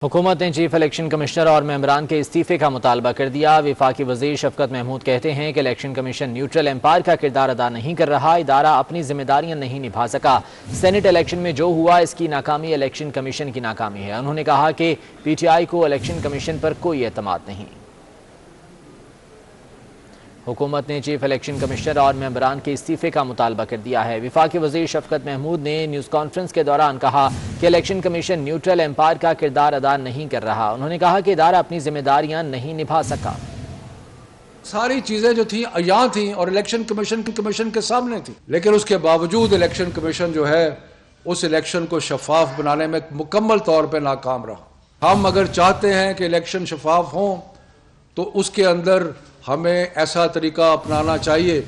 حکومت نے chief election commissioner اور ممبران کے استعفے کا مطالبہ کر دیا۔ وفاقی وزیر شفقت محمود کہتے ہیں کہ الیکشن کمیشن نیوٹرل امپائر کا کردار ادا نہیں کر رہا، ادارہ اپنی ذمہ داریاں نہیں نبھا سکا۔ سینٹ الیکشن میں جو ہوا اس کی ناکامی الیکشن کمیشن کی ناکامی ہے۔ انہوں نے کہا کہ پی ٹی آئی کو الیکشن کمیشن پر کوئی اعتماد نہیں۔ حکومت نے چیف الیکشن کمشنر اور ممبران کے استعفے کا مطالبہ کر دیا ہے۔ وفاقی وزیر شفقت محمود نے نیوز کانفرنس کے دوران کہا کہ الیکشن کمیشن نیوٹرل امپائر کا کردار ادا نہیں کر رہا۔ انہوں نے کہا کہ ادارہ اپنی ذمہ داریاں نہیں نبھا سکا۔ ساری چیزیں جو تھیں عیاں تھیں اور الیکشن کمیشن کے سامنے تھیں، لیکن اس کے باوجود الیکشن کمیشن جو ہے اس الیکشن کو شفاف بنانے میں مکمل طور پہ ناکام رہا۔ ہم اگر چاہتے ہیں کہ الیکشن شفاف ہوں تو اس کے اندر ہمیں ایسا طریقہ اپنانا چاہیے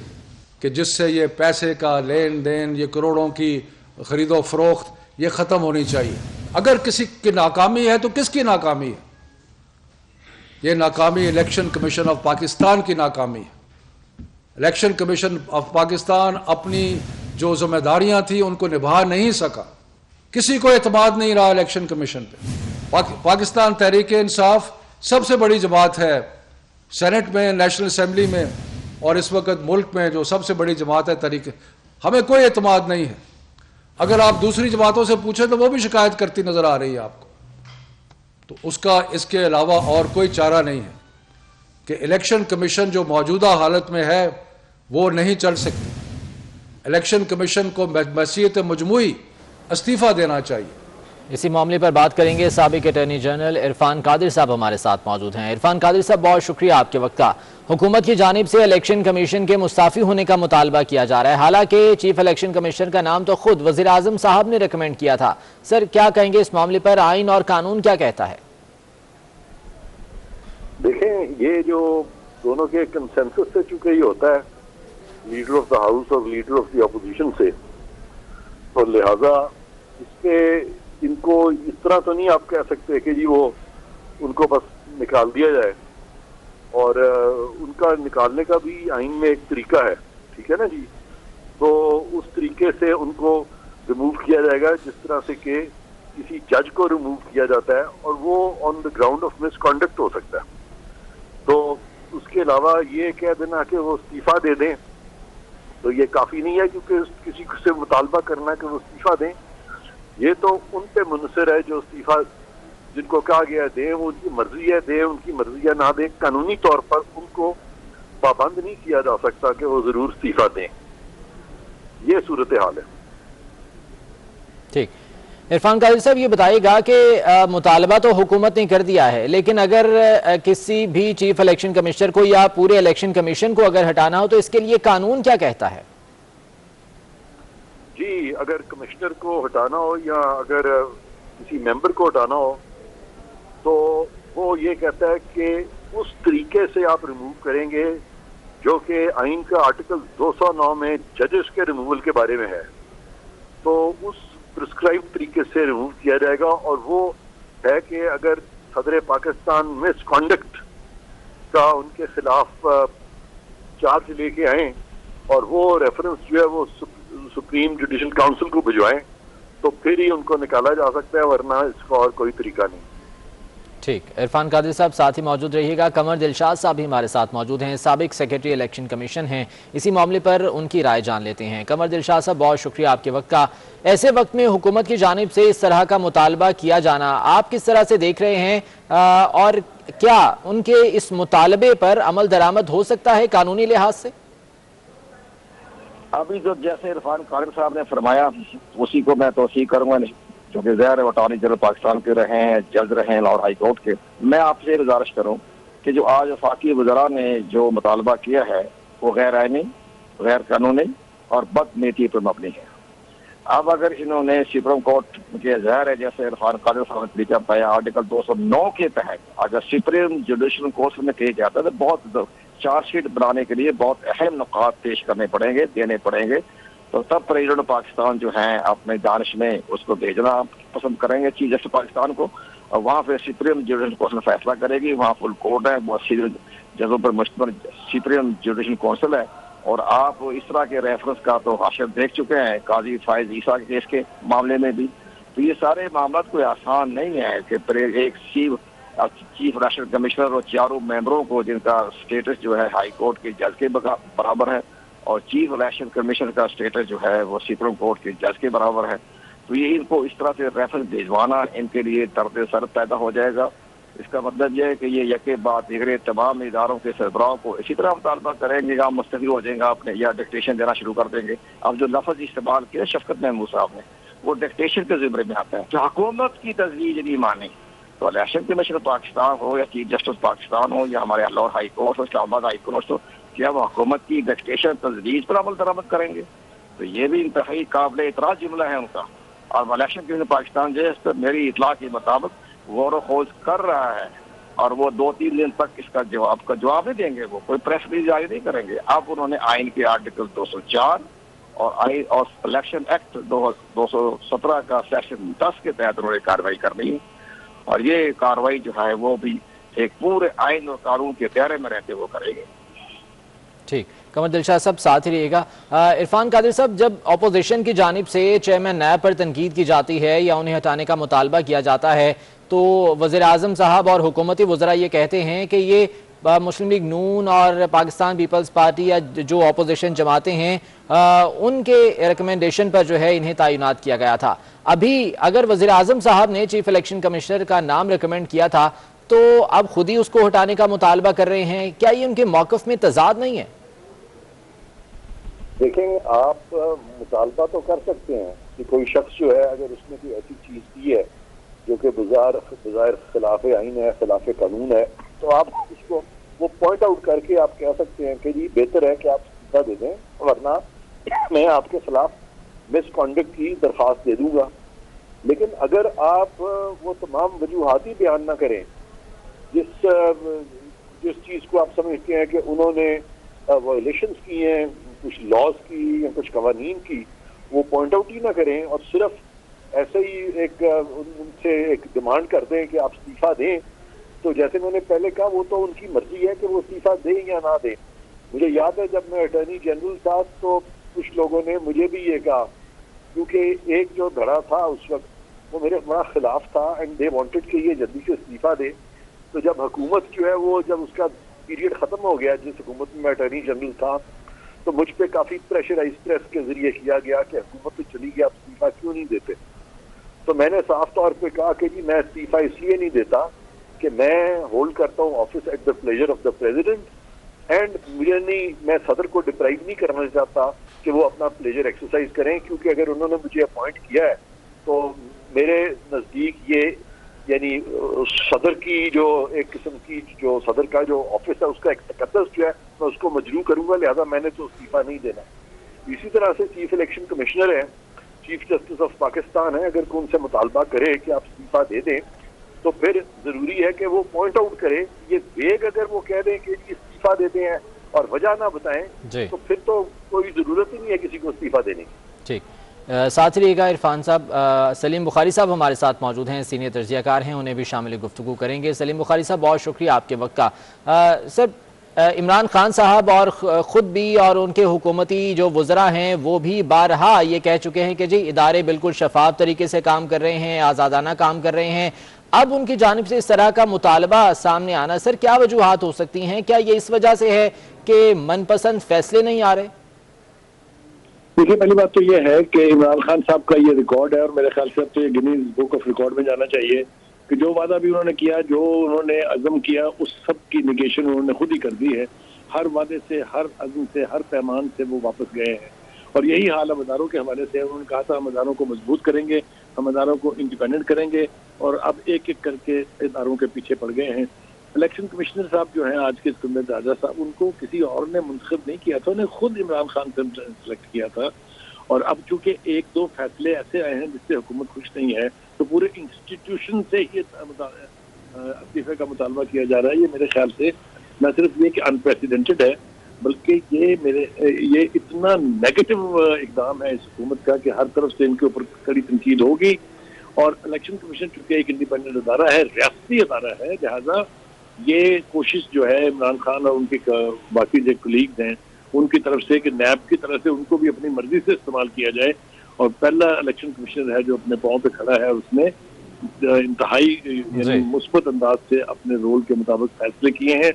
کہ جس سے یہ پیسے کا لین دین، یہ کروڑوں کی خرید و فروخت، یہ ختم ہونی چاہیے۔ اگر کسی کی ناکامی ہے تو کس کی ناکامی ہے؟ یہ ناکامی الیکشن کمیشن آف پاکستان کی ناکامی ہے۔ الیکشن کمیشن آف پاکستان اپنی جو ذمہ داریاں تھیں ان کو نبھا نہیں سکا۔ کسی کو اعتماد نہیں رہا الیکشن کمیشن پہ۔ پاکستان تحریک انصاف سب سے بڑی جماعت ہے سینٹ میں، نیشنل اسمبلی میں، اور اس وقت ملک میں جو سب سے بڑی جماعت ہے تحریک، ہمیں کوئی اعتماد نہیں ہے۔ اگر آپ دوسری جماعتوں سے پوچھیں تو وہ بھی شکایت کرتی نظر آ رہی ہے آپ کو۔ تو اس کے علاوہ اور کوئی چارہ نہیں ہے کہ الیکشن کمیشن جو موجودہ حالت میں ہے وہ نہیں چل سکتی۔ الیکشن کمیشن کو بحیثیت مجموعی استعفیٰ دینا چاہیے۔ اسی معاملے پر بات کریں گے۔ سابق اٹارنی جنرل عرفان قادر صاحب ہمارے ساتھ موجود ہیں۔ عرفان قادر صاحب، بہت شکریہ آپ کے وقت کا۔ حکومت کی جانب سے الیکشن کمیشن کے مستعفی ہونے کا مطالبہ کیا جا رہا ہے، حالانکہ چیف الیکشن کمیشنر کا نام تو خود وزیر اعظم صاحب نے ریکمینڈ کیا تھا۔ سر، کیا کہیں گے اس معاملے پر؟ آئین اور قانون کیا کہتا ہے؟ دیکھیں، یہ جو دونوں کے کنسنسس سے چونکہ یہ ہوتا ہے لیڈر آف دا ہاؤس اور لیڈر آف دی اپوزیشن سے، تو لہذا اس پہ ان کو اس طرح تو نہیں آپ کہہ سکتے کہ جی وہ ان کو بس نکال دیا جائے، اور ان کا نکالنے کا بھی آئین میں ایک طریقہ ہے، ٹھیک ہے نا جی۔ تو اس طریقے سے ان کو ریموو کیا جائے گا جس طرح سے کہ کسی جج کو ریموو کیا جاتا ہے، اور وہ on the ground of misconduct ہو سکتا ہے۔ تو اس کے علاوہ یہ کہہ دینا کہ وہ استعفیٰ دے دیں تو یہ کافی نہیں ہے، کیونکہ کسی سے مطالبہ کرنا کہ وہ استعفیٰ دیں، یہ تو ان پہ منحصر ہے جو استعفیٰ جن کو کہا گیا دیں، وہ ان کی مرضی ہے دیں، ان کی مرضی ہے نہ دیں۔ قانونی طور پر ان کو پابند نہیں کیا جا سکتا کہ وہ ضرور استعفیٰ دیں۔ یہ صورتحال ہے۔ ٹھیک، عرفان قادر صاحب یہ بتائیے گا کہ مطالبہ تو حکومت نے کر دیا ہے، لیکن اگر کسی بھی چیف الیکشن کمشنر کو یا پورے الیکشن کمیشن کو اگر ہٹانا ہو تو اس کے لیے قانون کیا کہتا ہے؟ جی، اگر کمشنر کو ہٹانا ہو یا اگر کسی ممبر کو ہٹانا ہو تو وہ یہ کہتا ہے کہ اس طریقے سے آپ ریموو کریں گے جو کہ آئین کا آرٹیکل 209 میں ججز کے ریموول کے بارے میں ہے۔ تو اس پرسکرائب طریقے سے ریموو کیا جائے گا، اور وہ ہے کہ اگر صدر پاکستان مس کانڈکٹ کا ان کے خلاف چارج لے کے آئیں اور وہ ریفرنس جو ہے وہ سپریم جوڈیشل کاؤنسل کو بھجوائیں تو پھر ہی ان کو نکالا جا سکتا ہے، ورنہ اس کا اور کوئی طریقہ نہیں۔ ٹھیک، عرفان قادر صاحب ساتھ ہی موجود رہیے گا۔ قمر دلشاد صاحب بھی ہمارے ساتھ موجود ہیں، سابق سیکرٹری الیکشن کمیشن ہیں، اسی معاملے پر ان کی رائے جان لیتے ہیں۔ قمر دلشاد صاحب، بہت شکریہ آپ کے وقت کا۔ ایسے وقت میں حکومت کی جانب سے اس طرح کا مطالبہ کیا جانا آپ کس طرح سے دیکھ رہے ہیں، اور کیا ان کے اس مطالبے پر عمل درآمد ہو سکتا ہے قانونی لحاظ سے؟ ابھی جو جیسے عرفان قادر صاحب نے فرمایا اسی کو میں توثیق کروں گا، کیونکہ ظاہر ہے اٹارنی جنرل پاکستان کے رہے ہیں، جج رہے ہیں لاہور ہائی کورٹ کے۔ میں آپ سے گزارش کروں کہ جو آج وفاقی وزراء نے جو مطالبہ کیا ہے وہ غیر آئینی، غیر قانونی اور بد نیتی پر مبنی ہے۔ اب اگر انہوں نے سپریم کورٹ کے ظاہر ہے جیسے عرفان قادر صاحب نے طریقہ بتایا آرٹیکل 209 کے تحت اگر سپریم جوڈیشل کورٹ میں کیا جاتا ہے تو بہت چارج شیٹ بنانے کے لیے بہت اہم نکات پیش کرنے پڑیں گے، دینے پڑیں گے، تو تب پریزیڈنٹ پاکستان جو ہیں اپنے دانش میں اس کو بھیجنا پسند کریں گے چیف جسٹس پاکستان کو، اور وہاں پہ سپریم جوڈیشل کونسل فیصلہ کرے گی۔ وہاں فل کورٹ ہے، بہت سی ججوں پر مشتمل سپریم جوڈیشل کونسل ہے، اور آپ اس طرح کے ریفرنس کا تو حاشر دیکھ چکے ہیں قاضی فائز عیسیٰ کے کیس کے معاملے میں بھی، تو یہ سارے معاملات کوئی آسان نہیں ہے کہ ایک چیف الیکشن کمشنر اور چاروں ممبروں کو جن کا اسٹیٹس جو ہے ہائی کورٹ کے جج کے برابر ہے اور چیف الیکشن کمیشن کا اسٹیٹس جو ہے وہ سپریم کورٹ کے جج کے برابر ہے، تو یہ ان کو اس طرح سے ریفرنس بھیجوانا ان کے لیے درد سر پیدا ہو جائے گا۔ اس کا مطلب یہ ہے کہ یہ یکے بعد دیگرے تمام اداروں کے سربراہوں کو اسی طرح مطالبہ کریں گے کہ آپ مستعفی ہو جائیں گے اپنے یا ڈکٹیشن دینا شروع کر دیں گے۔ اب جو لفظ استعمال کیا شفقت محمود صاحب نے وہ ڈکٹیشن کے زمرے میں آتا ہے کہ حکومت کی تجویز نہیں مانی، تو الیکشن کمیشن پاکستان ہو یا چیف جسٹس پاکستان ہو یا ہمارے لاہور ہائی کورٹ ہو، اسلام آباد ہائی کورٹ ہو، کیا وہ حکومت کی ڈکٹیشن تجویز پر عمل درآمد کریں گے؟ تو یہ بھی انتہائی قابل اعتراض جملہ ہے ان کا۔ اور الیکشن کمیشن پاکستان جو ہے اس پر میری اطلاع کے مطابق غور و خوض کر رہا ہے اور وہ 2-3 دن تک اس کا جواب نہیں دیں گے، وہ کوئی پریس ریلیز جاری نہیں کریں گے۔ اب انہوں نے آئین کے آرٹیکل 204 اور الیکشن ایکٹ 217 کا سیکشن 10 کے تحت انہوں نے کارروائی کرنی ہے، اور یہ کارروائی جو ہے وہ بھی ایک پورے آئین اور قانون کے دائرے میں رہتے وہ کریں گے۔ ٹھیک، قمر دلشاد صاحب ساتھ ہی رہیے گا۔ عرفان قادری صاحب، جب اپوزیشن کی جانب سے چیئرمین نیب پر تنقید کی جاتی ہے یا انہیں ہٹانے کا مطالبہ کیا جاتا ہے تو وزیر اعظم صاحب اور حکومتی وزراء یہ کہتے ہیں کہ یہ مسلم لیگ نون اور پاکستان پیپلز پارٹی یا جو اپوزیشن جماعتیں ہیں ان کے ریکمنڈیشن پر جو ہے انہیں تعینات کیا گیا تھا۔ ابھی اگر وزیر اعظم صاحب نے چیف الیکشن کمشنر کا نام ریکمینڈ کیا تھا تو اب خود ہی اس کو ہٹانے کا مطالبہ کر رہے ہیں، کیا یہ ان کے موقف میں تضاد نہیں ہے؟ دیکھیں، آپ مطالبہ تو کر سکتے ہیں کہ کوئی شخص جو ہے اگر اس نے کوئی ایسی چیز کی ہے جو کہ بظاہر خلاف آئین ہے، خلاف قانون ہے، تو آپ اس کو وہ پوائنٹ آؤٹ کر کے آپ کہہ سکتے ہیں کہ جی بہتر ہے کہ آپ استعفیٰ دے دیں، ورنہ میں آپ کے خلاف مس کانڈکٹ کی درخواست دے دوں گا۔ لیکن اگر آپ وہ تمام وجوہات ہی بیان نہ کریں جس چیز کو آپ سمجھتے ہیں کہ انہوں نے وائلیشنز کی ہیں، کچھ لاز کی یا کچھ قوانین کی، وہ پوائنٹ آؤٹ ہی نہ کریں اور صرف ایسے ہی ان سے ایک ڈیمانڈ کر دیں کہ آپ استعفیٰ دیں، تو جیسے میں نے پہلے کہا وہ تو ان کی مرضی ہے کہ وہ استعفیٰ دیں یا نہ دیں۔ مجھے یاد ہے جب میں اٹارنی جنرل تھا تو کچھ لوگوں نے مجھے بھی یہ کہا، کیونکہ ایک جو دھڑا تھا اس وقت وہ میرے بڑا خلاف تھا اینڈ دے وانٹڈ کہ یہ جلدی سے استعفیٰ دے۔ تو جب حکومت جو ہے وہ جب اس کا پیریڈ ختم ہو گیا جس حکومت میں اٹارنی جنرل تھا، تو مجھ پہ کافی پریشرائز پریس کے ذریعے کیا گیا کہ حکومت تو چلی گیا، آپ استعفیٰ کیوں نہیں دیتے؟ تو میں نے صاف طور پہ کہا کہ جی میں استعفیٰ اس لیے نہیں دیتا کہ میں ہولڈ کرتا ہوں office at the pleasure of the president, and میں صدر کو ڈپرائیو نہیں کرنا چاہتا کہ وہ اپنا پلیجر ایکسرسائز کریں، کیونکہ اگر انہوں نے مجھے اپوائنٹ کیا ہے تو میرے نزدیک یہ یعنی صدر کی جو ایک قسم کی جو صدر کا جو آفس ہے اس کا ایک تقدس جو ہے میں اس کو مجروح کروں گا، لہذا میں نے تو استعفیٰ نہیں دینا۔ اسی طرح سے چیف الیکشن کمشنر ہیں، چیف جسٹس آف پاکستان ہے، اگر کوئی ان سے مطالبہ کرے کہ آپ استعفیٰ دے دیں تو پھر ضروری ہے کہ وہ پوائنٹ آؤٹ کرے۔ یہ ویگ اگر وہ کہہ دیں کہ استعفیٰ دیتے ہیں اور وجہ نہ بتائیں تو پھر تو کوئی ضرورت ہی نہیں ہے کسی کو استعفیٰ دینے کی۔ ٹھیک، ساتھ رہیے گا عرفان صاحب۔ سلیم بخاری صاحب ہمارے ساتھ موجود ہیں، سینئر تجزیہ کار ہیں، انہیں بھی شامل گفتگو کریں گے۔ سلیم بخاری صاحب بہت شکریہ آپ کے وقت کا۔ سر، عمران خان صاحب اور خود بھی اور ان کے حکومتی جو وزراء ہیں وہ بھی بارہا یہ کہہ چکے ہیں کہ جی ادارے بالکل شفاف طریقے سے کام کر رہے ہیں، آزادانہ کام کر رہے ہیں۔ اب ان کی جانب سے اس طرح کا مطالبہ سامنے آنا، سر کیا وجوہات ہو سکتی ہیں؟ کیا یہ اس وجہ سے ہے کہ من پسند فیصلے نہیں آ رہے؟ دیکھیے، پہلی بات تو یہ ہے کہ عمران خان صاحب کا یہ ریکارڈ ہے اور میرے خیال سے اب تو یہ گنیز بک آف ریکارڈ میں جانا چاہیے کہ جو وعدہ بھی انہوں نے کیا، جو انہوں نے عزم کیا، اس سب کی نیگیشن انہوں نے خود ہی کر دی ہے۔ ہر وعدے سے، ہر عزم سے، ہر پیمان سے وہ واپس گئے ہیں، اور یہی حال ہم اداروں کے حوالے سے انہوں نے کہا تھا ہم اداروں کو مضبوط کریں گے، ہم اداروں کو انڈیپینڈنٹ کریں گے، اور اب ایک ایک کر کے اداروں کے پیچھے پڑ گئے ہیں۔ الیکشن کمشنر صاحب جو ہیں آج کے سکندر راجہ صاحب، ان کو کسی اور نے منتخب نہیں کیا تھا، انہیں خود عمران خان سے سلیکٹ کیا تھا، اور اب چونکہ ایک دو فیصلے ایسے آئے ہیں جس سے حکومت خوش نہیں ہے تو پورے انسٹیٹیوشن سے ہی استعفے کا مطالبہ کیا جا رہا ہے۔ یہ میرے خیال سے نہ صرف یہ کہ انپریسیڈنٹڈ ہے، بلکہ یہ اتنا نیگیٹو اقدام ہے اس حکومت کا کہ ہر طرف سے ان کے اوپر کڑی تنقید ہوگی۔ اور الیکشن کمیشن چونکہ ایک انڈیپینڈنٹ ادارہ ہے، ریاستی ادارہ ہے، لہٰذا یہ کوشش جو ہے عمران خان اور ان کے باقی جو کولیگز ہیں ان کی طرف سے کہ نیب کی طرف سے ان کو بھی اپنی مرضی سے استعمال کیا جائے اور پہلا الیکشن کمیشنر ہے جو اپنے پاؤں پہ کھڑا ہے، اس نے انتہائی یعنی مثبت انداز سے اپنے رول کے مطابق فیصلے کیے ہیں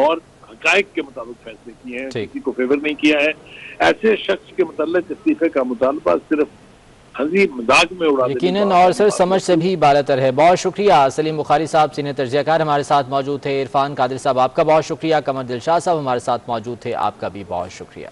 اور حقائق کے مطابق فیصلے کیے ہیں، کسی کو فیور نہیں کیا ہے۔ ایسے شخص کے متعلق استعفے کا مطالبہ صرف ہنسی مذاق میں اڑا یقیناً اور سر سمجھ سے بھی بالاتر ہے۔ بہت شکریہ سلیم بخاری صاحب، سینئر تجزیہ کار ہمارے ساتھ موجود تھے۔ عرفان قادری صاحب آپ کا بہت شکریہ، قمر دلشاد صاحب ہمارے ساتھ موجود تھے، آپ کا بھی بہت شکریہ۔